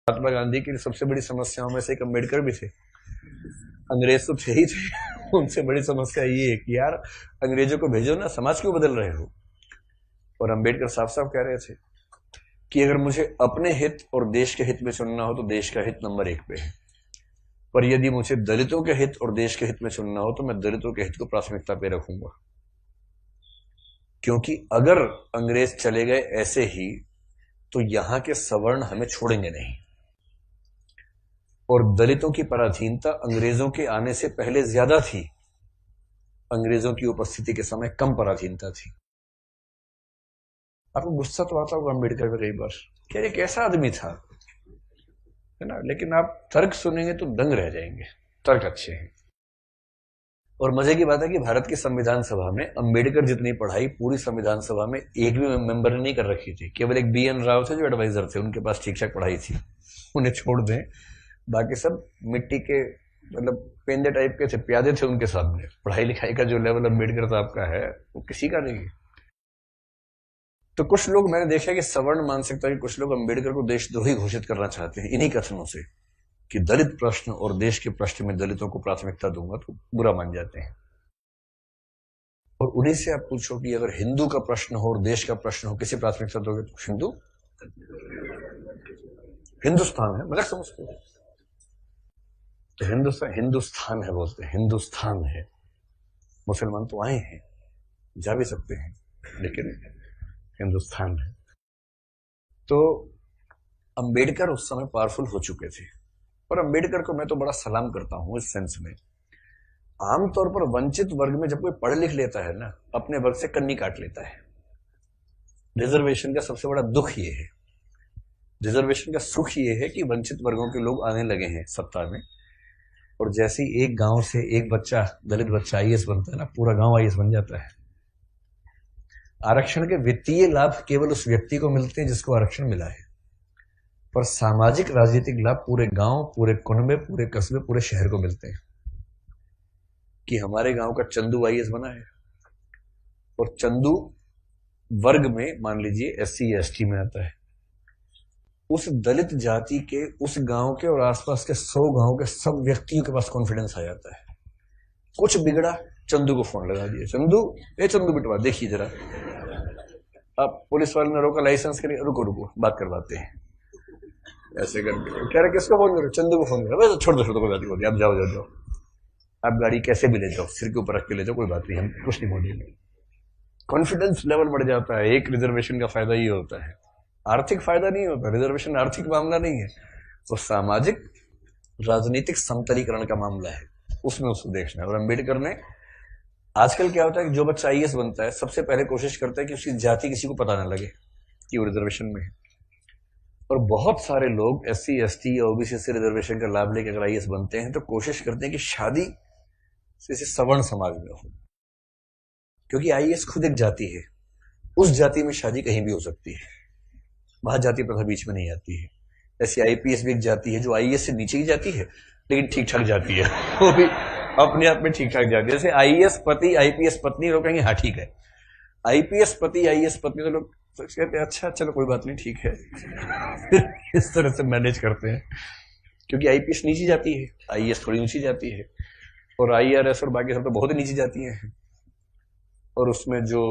महात्मा गांधी की सबसे बड़ी समस्याओं में से एक अम्बेडकर भी थे। अंग्रेज तो थे ही थे, उनसे बड़ी समस्या ये है कि यार अंग्रेजों को भेजो ना, समाज क्यों बदल रहे हो। और अम्बेडकर साफ साफ कह रहे थे कि अगर मुझे अपने हित और देश के हित में चुनना हो तो देश का हित नंबर 1 पे है, पर यदि मुझे दलितों के हित और देश के हित में चुनना हो तो मैं दलितों के हित को प्राथमिकता पे रखूंगा। क्योंकि अगर अंग्रेज चले गए ऐसे ही तो यहां के सवर्ण हमें छोड़ेंगे नहीं, और दलितों की पराधीनता अंग्रेजों के आने से पहले ज्यादा थी, अंग्रेजों की उपस्थिति के समय कम पराधीनता थी। आपको गुस्सा तो आता होगा अम्बेडकर में कई बार, क्या ये कैसा आदमी था, है ना। लेकिन आप तर्क सुनेंगे तो दंग रह जाएंगे, तर्क अच्छे हैं। और मजे की बात है कि भारत की संविधान सभा में अम्बेडकर जितनी पढ़ाई पूरी संविधान सभा में एक भी मेंबर ने नहीं कर रखी थी। केवल एक BN राव थे जो एडवाइजर थे, उनके पास ठीक ठाक पढ़ाई थी, उन्हें छोड़ दें, बाकी सब मिट्टी के मतलब पेंदे टाइप के थे, प्यादे थे उनके सामने। पढ़ाई लिखाई का जो लेवल अम्बेडकर साहब का है वो किसी का नहीं है। तो कुछ लोग मैंने देखा कि सवर्ण मानसिकता के कुछ लोग अम्बेडकर को देशद्रोही घोषित करना चाहते हैं इन्हीं कथनों से कि दलित प्रश्न और देश के प्रश्न में दलितों को प्राथमिकता दूंगा तो बुरा मान जाते हैं। और उन्हीं से आप पूछो कि अगर हिंदू का प्रश्न हो और देश का प्रश्न हो, किसी प्राथमिकता दोगे तो हिंदू, हिंदुस्तान है, मजाक समझते हो। तो हिंदुस्तान है बोलते हैं, हिंदुस्तान है। मुसलमान तो आए हैं, जा भी सकते हैं, लेकिन हिंदुस्तान है। तो अंबेडकर उस समय पावरफुल हो चुके थे, और अंबेडकर को मैं तो बड़ा सलाम करता हूं इस सेंस में। आमतौर पर वंचित वर्ग में जब कोई पढ़ लिख लेता है ना, अपने वर्ग से कन्नी काट लेता है। रिजर्वेशन का सबसे बड़ा दुख ये है, रिजर्वेशन का सुख ये है कि वंचित वर्गों के लोग आने लगे हैं सत्ता में, और जैसे ही एक गांव से एक बच्चा, दलित बच्चा IAS बनता है ना, पूरा गांव IAS बन जाता है। आरक्षण के वित्तीय लाभ केवल उस व्यक्ति को मिलते हैं जिसको आरक्षण मिला है, पर सामाजिक राजनीतिक लाभ पूरे गांव, पूरे कुनबे, पूरे कस्बे, पूरे शहर को मिलते हैं। कि हमारे गांव का चंदू IAS बना है, और चंदू वर्ग में मान लीजिए SC या ST में आता है, उस दलित जाति के उस गांव के और आसपास के 100 गांव के सब व्यक्तियों के पास कॉन्फिडेंस आ जाता है। कुछ बिगड़ा, चंदू को फोन लगा दिया, चंदू बिटवा देखिए जरा। अब पुलिस वाले ने रोका, लाइसेंस के लिए, रुको रुको बात करवाते हैं, ऐसे करके कह रहे किसको फोन करो, चंदू को फोन करो। छोड़ दो कोई बात नहीं, आप जाओ, आप गाड़ी कैसे भी ले जाओ, सिर के ऊपर रख के ले जाओ, कोई बात नहीं, हम कुछ नहीं बोलेंगे। कॉन्फिडेंस लेवल बढ़ जाता है। एक रिजर्वेशन का फायदा ये होता है, आर्थिक फायदा नहीं होता। रिजर्वेशन आर्थिक मामला नहीं है, वो सामाजिक राजनीतिक समतलीकरण का मामला है, उसमें उसको देखना है। और अम्बेडकर ने, आजकल क्या होता है कि जो बच्चा IAS बनता है सबसे पहले कोशिश करता है कि उसकी जाति किसी को पता ना लगे कि वो रिजर्वेशन में है। और बहुत सारे लोग SC ST या OBC से रिजर्वेशन का लाभ लेकर अगर IAS बनते हैं तो कोशिश करते हैं कि शादी जैसे सवर्ण समाज में हो, क्योंकि IAS खुद एक जाति है, उस जाति में शादी कहीं भी हो सकती है, वहां जाति प्रथा बीच में नहीं आती है। ऐसी IPS भी एक जाति है जो IAS से नीचे की जाती है, लेकिन ठीक ठाक जाती है, वो भी अपने आप में ठीक ठाक जाती है। जैसे IAS पति IPS पत्नी, लोग कहेंगे हाँ ठीक है, IPS पति IAS पत्नी, तो लोग कहते हैं अच्छा चलो कोई बात नहीं ठीक है। इस तरह से मैनेज करते हैं, क्योंकि IPS नीची जाती है, IAS थोड़ी ऊंची जाती है, और IRS और बाकी सब तो बहुत ही नीची जाती हैं। और उसमें जो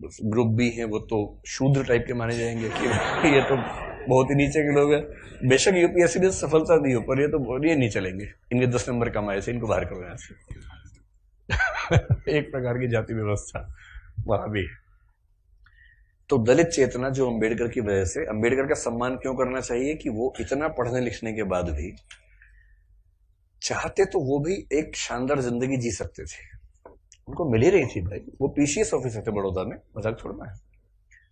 ग्रुप भी हैं वो तो शूद्र टाइप के माने जाएंगे कि ये तो बहुत ही नीचे के लोग हैं। बेशक UPSC ने सफलता दी हो, पर ये तो ये नहीं चलेंगे, इनके 10 नंबर कम आए थे, इनको बाहर करो यहाँ से। एक प्रकार की जाति व्यवस्था वहां भी है। तो दलित चेतना जो अम्बेडकर की वजह से, अम्बेडकर का सम्मान क्यों करना चाहिए कि वो इतना पढ़ने लिखने के बाद भी चाहते तो वो भी एक शानदार जिंदगी जी सकते थे, उनको मिल ही रही थी भाई। वो PCS ऑफिसर थे बड़ौदा में, मजाक छोड़ना है,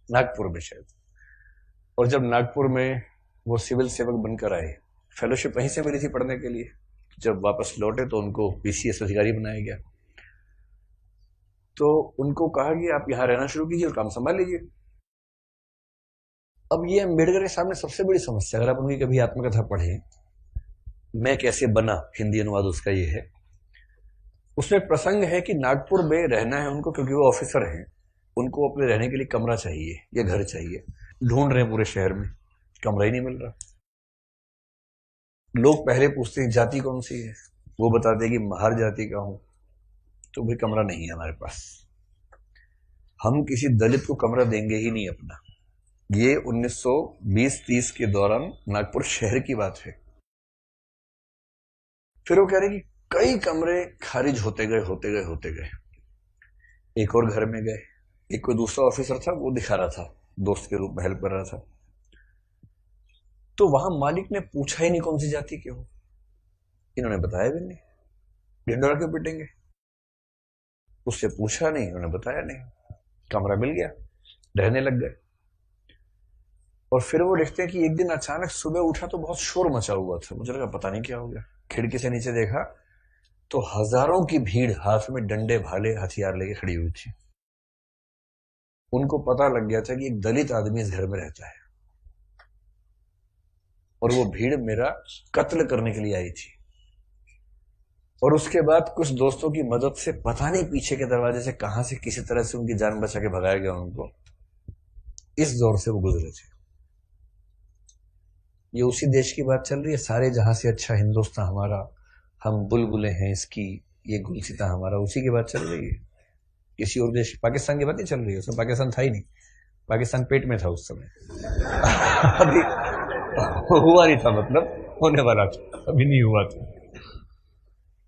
नागपुर में शायद। और जब नागपुर में वो सिविल सेवक बनकर आए, फेलोशिप वहीं से मिली थी पढ़ने के लिए, जब वापस लौटे तो उनको PCS अधिकारी बनाया गया। तो उनको कहा कि आप यहां रहना शुरू कीजिए और काम संभाल लीजिए। अब ये अम्बेडकर के सामने सबसे बड़ी समस्या, अगर आप उनकी कभी आत्मकथा पढ़े, मैं कैसे बना, हिंदी अनुवाद उसका ये है, उसमें प्रसंग है कि नागपुर में रहना है उनको, क्योंकि वो ऑफिसर हैं, उनको अपने रहने के लिए कमरा चाहिए या घर चाहिए। ढूंढ रहे हैं पूरे शहर में, कमरा ही नहीं मिल रहा। लोग पहले पूछते हैं जाति कौन सी है, वो बताते हैं कि महार जाति का हूं, तो भाई कमरा नहीं है हमारे पास, हम किसी दलित को कमरा देंगे ही नहीं अपना। ये 1920-30 के दौरान नागपुर शहर की बात है। फिर वो कह रहे कि कई कमरे खारिज होते गए। एक और घर में गए, एक कोई दूसरा ऑफिसर था, वो दिखा रहा था, दोस्त के रूप में हेल्प कर रहा था, तो वहां मालिक ने पूछा ही नहीं कौन सी जाति के हो, इन्होंने बताया भी नहीं, ढिंडोरा क्यों पिटेंगे, उससे पूछा नहीं, उन्होंने बताया नहीं, कमरा मिल गया, रहने लग गए। और फिर वो देखते हैं कि एक दिन अचानक सुबह उठा तो बहुत शोर मचा हुआ था, मुझे लगा पता नहीं क्या हो गया, खिड़की से नीचे देखा तो हजारों की भीड़ हाथ में डंडे भाले हथियार लेके खड़ी हुई थी। उनको पता लग गया था कि एक दलित आदमी इस घर में रहता है और वो भीड़ मेरा कत्ल करने के लिए आई थी। और उसके बाद कुछ दोस्तों की मदद से पता नहीं पीछे के दरवाजे से कहां से किसी तरह से उनकी जान बचा के भगाया गया उनको। इस दौर से वो गुजरे थे। ये उसी देश की बात चल रही है, सारे जहां से अच्छा हिंदुस्तान हमारा, हम बुलबुलें हैं इसकी, ये गुलसिता हमारा, उसी की बात चल रही है। किसी और देश, पाकिस्तान की बात नहीं चल रही है, उसमें पाकिस्तान था ही नहीं, पाकिस्तान पेट में था उस समय अभी हुआ नहीं था, मतलब होने वाला था, अभी नहीं हुआ था।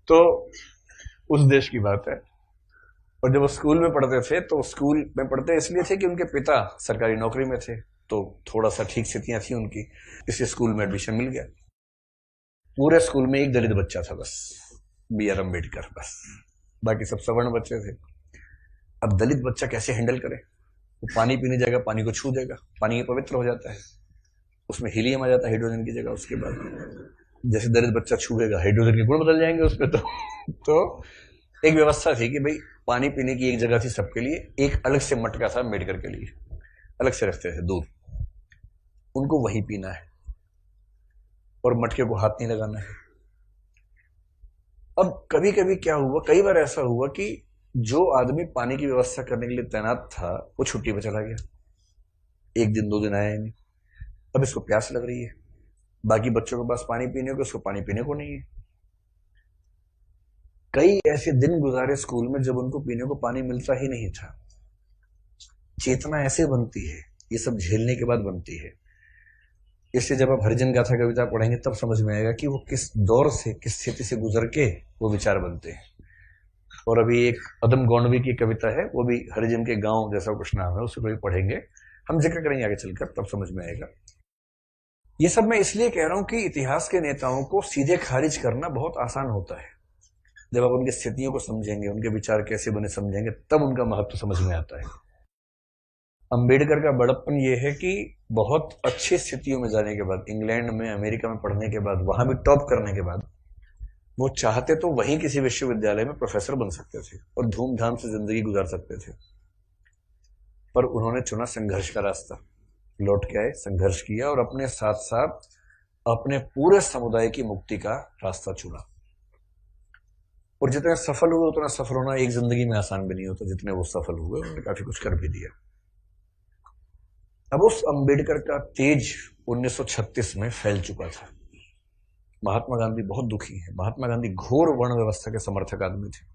तो उस देश की बात है। और जब वो स्कूल में पढ़ते थे तो स्कूल में पढ़ते इसलिए थे कि उनके पिता सरकारी नौकरी में थे, तो थोड़ा सा ठीक स्थितियां थी उनकी, इसलिए स्कूल में एडमिशन मिल गया। पूरे स्कूल में एक दलित बच्चा था बस, बी आर अम्बेडकर, बस, बाकी सब सवर्ण बच्चे थे। अब दलित बच्चा कैसे हैंडल करे, वो पानी पीने जाएगा, पानी को छू देगा, पानी पवित्र हो जाता है, उसमें हीलियम आ जाता है हाइड्रोजन की जगह। उसके बाद जैसे दलित बच्चा छूएगा हाइड्रोजन के गुण बदल जाएंगे उसमें। तो एक व्यवस्था थी कि भाई पानी पीने की एक जगह थी सबके लिए, एक अलग से मटका था अम्बेडकर के लिए, अलग से रखते थे दूर, उनको वही पीना है और मटके को हाथ नहीं लगाना है। अब कभी कभी क्या हुआ, कई बार ऐसा हुआ कि जो आदमी पानी की व्यवस्था करने के लिए तैनात था वो छुट्टी पे चला गया, एक दिन 2 दिन आया नहीं। अब इसको प्यास लग रही है, बाकी बच्चों के पास पानी पीने को, इसको पानी पीने को नहीं है। कई ऐसे दिन गुजारे स्कूल में जब उनको पीने को पानी मिलता ही नहीं था। चेतना ऐसे बनती है, ये सब झेलने के बाद बनती है। इसलिए जब आप हरिजन गाथा कविता पढ़ेंगे तब समझ में आएगा कि वो किस दौर से, किस स्थिति से गुजर के वो विचार बनते हैं। और अभी एक अदम गौंडवी की कविता है, वो भी हरिजन के गांव जैसा कुछ नाम है, उसको भी पढ़ेंगे, हम जिक्र करेंगे आगे चलकर, तब समझ में आएगा। ये सब मैं इसलिए कह रहा हूं कि इतिहास के नेताओं को सीधे खारिज करना बहुत आसान होता है। जब आप उनकी स्थितियों को समझेंगे, उनके विचार कैसे बने समझेंगे, तब उनका महत्व समझ में आता है। अंबेडकर का बड़प्पन यह है कि बहुत अच्छी स्थितियों में जाने के बाद, इंग्लैंड में, अमेरिका में पढ़ने के बाद, वहां भी टॉप करने के बाद, वो चाहते तो वहीं किसी विश्वविद्यालय में प्रोफेसर बन सकते थे और धूमधाम से जिंदगी गुजार सकते थे, पर उन्होंने चुना संघर्ष का रास्ता। लौट के आए, संघर्ष किया और अपने साथ साथ अपने पूरे समुदाय की मुक्ति का रास्ता चुना। और जितने सफल हुए उतना सफल होना एक जिंदगी में आसान भी नहीं होता, जितने वो सफल हुए उन्होंने काफी कुछ कर भी दिया। अब उस अंबेडकर का तेज 1936 में फैल चुका था। महात्मा गांधी बहुत दुखी है। महात्मा गांधी घोर वर्ण व्यवस्था के समर्थक आदमी थे,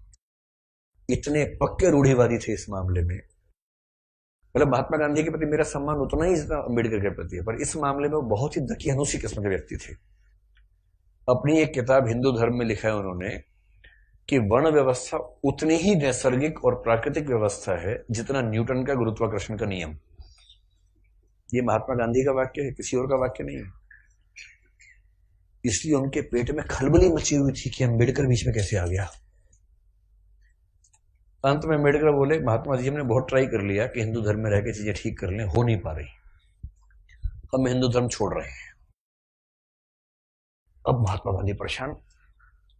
इतने पक्के रूढ़िवादी थे इस मामले में। मतलब महात्मा गांधी के प्रति मेरा सम्मान उतना ही जितना अंबेडकर के प्रति है, पर इस मामले में वो बहुत ही दकियानूसी किस्म के व्यक्ति थे। अपनी एक किताब हिंदू धर्म में लिखा है उन्होंने कि वर्ण व्यवस्था उतनी ही नैसर्गिक और प्राकृतिक व्यवस्था है जितना न्यूटन का गुरुत्वाकर्षण का नियम। ये महात्मा गांधी का वाक्य है, किसी और का वाक्य नहीं है। इसलिए उनके पेट में खलबली मची हुई थी कि अंबेडकर बीच में कैसे आ गया। अंत में अंबेडकर बोले, महात्मा जी हमने बहुत ट्राई कर लिया कि हिंदू धर्म में रह के चीजें ठीक कर लें, हो नहीं पा रही, हम हिंदू धर्म छोड़ रहे हैं। अब महात्मा गांधी परेशान।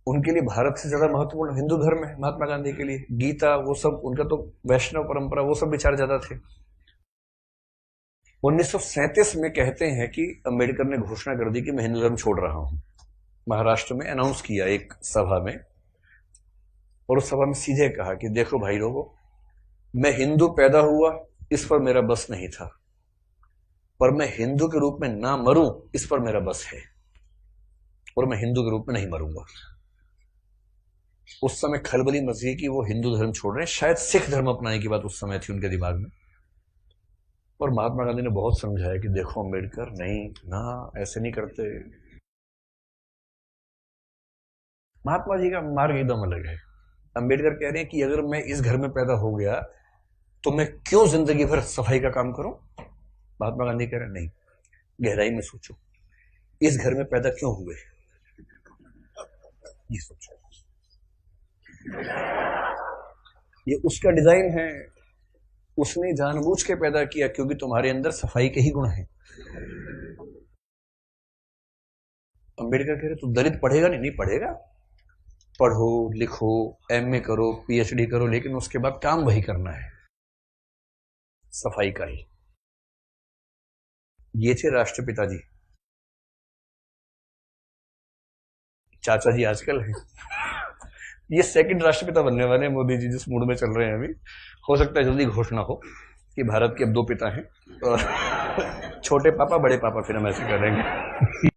उनके लिए भारत से ज्यादा महत्वपूर्ण हिंदू धर्म है महात्मा गांधी के लिए, गीता, वो सब, उनका तो वैष्णव परंपरा, वो सब विचार ज्यादा थे। 1937 में कहते हैं कि अंबेडकर ने घोषणा कर दी कि मैं हिंदू धर्म छोड़ रहा हूं। महाराष्ट्र में अनाउंस किया एक सभा में, और उस सभा में सीधे कहा कि देखो भाई लोगों, मैं हिंदू पैदा हुआ इस पर मेरा बस नहीं था, पर मैं हिंदू के रूप में ना मरूं इस पर मेरा बस है। और मैं हिंदू के रूप में नहीं मरूंगा। उस समय खलबली मची कि वो हिंदू धर्म छोड़ रहे हैं, शायद सिख धर्म अपनाने की बात उस समय थी उनके दिमाग में। और महात्मा गांधी ने बहुत समझाया कि देखो अम्बेडकर, नहीं ना, ऐसे नहीं करते। महात्मा जी का मार्ग एकदम अलग है। अम्बेडकर कह रहे हैं कि अगर मैं इस घर में पैदा हो गया तो मैं क्यों जिंदगी भर सफाई का काम करूं। महात्मा गांधी कह रहे हैं नहीं, गहराई में सोचो, इस घर में पैदा क्यों हुए, ये सोचो। ये उसका डिजाइन है, उसने जानबूझ के पैदा किया क्योंकि तुम्हारे अंदर सफाई के ही गुण हैं। अम्बेडकर कह रहे तू दलित पढ़ेगा नहीं, नहीं पढ़ेगा, पढ़ो लिखो, एमए करो, पीएचडी करो, लेकिन उसके बाद काम वही करना है, सफाई का ही। ये थे राष्ट्रपिता जी। चाचा जी आजकल है, ये सेकंड राष्ट्रपिता बनने वाले हैं मोदी जी, जिस मूड में चल रहे हैं अभी। हो सकता है जल्दी घोषणा हो कि भारत के अब 2 पिता हैं, और छोटे पापा बड़े पापा, फिर हम ऐसे करेंगे।